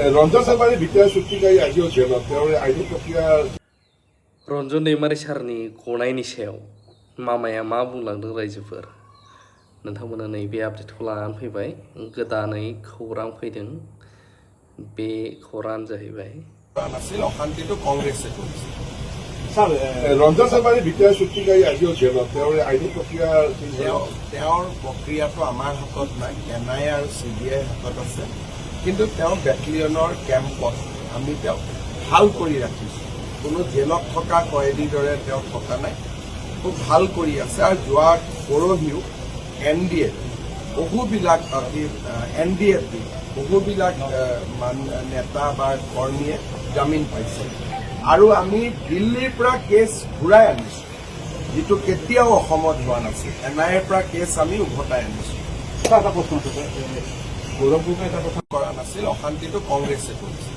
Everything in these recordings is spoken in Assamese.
रंजन सारबारि बिटिआर सुक्तिकारि आजियाव जेलाव तेवरे आइनि प्रक्रिया रन्जन दैमारि सारनि गनायनि सायाव मामाया मा बुंलांदों रायजोफोर नोंथांमोना नैबे आपडेटखौ लानानै फैबाय गोदानै खौरां फैदों बे खौराङानो जाहैबाय नासिल अशान्तिটো কংগ্ৰেছে কৰিছে रंजन सारबारि बिटिआर सुक्तिकारि आजियाव जेलाव तेवरे आइनि प्रक्रिया তেওঁৰ প্ৰক্ৰিয়াটো আমাৰ হাতত নাই এনআইএ আৰু চিবিআই হাতত আছে কিন্তু তেওঁ বেটেলিয়নৰ কেম্পত আমি তেওঁক ভাল কৰি ৰাখিছোঁ কোনো জেলত থকা কয়েদীৰ দৰে তেওঁ থকা নাই খুব ভাল কৰি আছে আৰু যোৱা পৰহিও এনডিএ বহুবিলাক এনডিএফি বহুবিলাক নেতা বা কৰ্মীয়ে জামিন পাইছে আৰু আমি দিল্লীৰ পৰা কেছ ঘূৰাই আনিছোঁ যিটো কেতিয়াও অসমত হোৱা নাছিল এনআইএৰ পৰা কেছ আমি উভতাই আনিছোঁ এটা প্ৰশ্ন আছে গৌৰৱপূৰ্ণ এটা কথা কৰা নাছিল অশান্তিটো কংগ্ৰেছে কৰিছে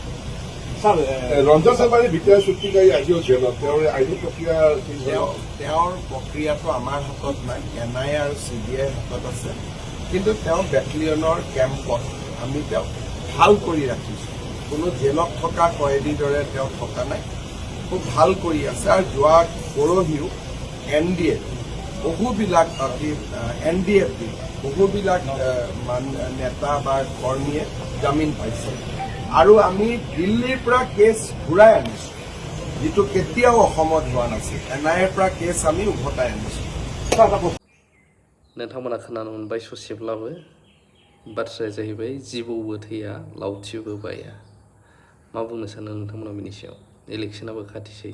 रंजन सारबारि बिटिआर सुक्तिकारि आजियाव जेलाव तेवरे आइनि प्रक्रिया তেওঁৰ প্ৰক্ৰিয়াটো আমাৰ হাতত নাই এনআইএ আৰু চিবিআইৰ হাতত আছে কিন্তু তেওঁ বেটেলিয়নৰ কেম্পত আমি তেওঁক ভাল কৰি ৰাখিছোঁ কোনো জেলত থকা কয়েদীৰ দৰে তেওঁ থকা নাই খুব ভাল কৰি আছে আৰু যোৱা পৰহিও এনডিএ বহুবিলাক এনডিএফি বহুবিলাক নেতা বা কৰ্মীয়ে জামিন পাইছে আৰু আমি দিল্লীৰ পৰা কেছ ঘূৰাই আনিছোঁ যিটো কেতিয়াও অসমত হোৱা নাছিল এনআইএৰ পৰা কেছ আমি উভতাই আনিছোঁ नोंथांमोना खोनानो मोनबाय ससेब्लाबो बाथ्राया जाहैबाय जिबौबो थैया लावथिबो बाया मा बुंनो सानो नोंथांमोना बेनि सायाव इलेक्सनाबो खाथिसै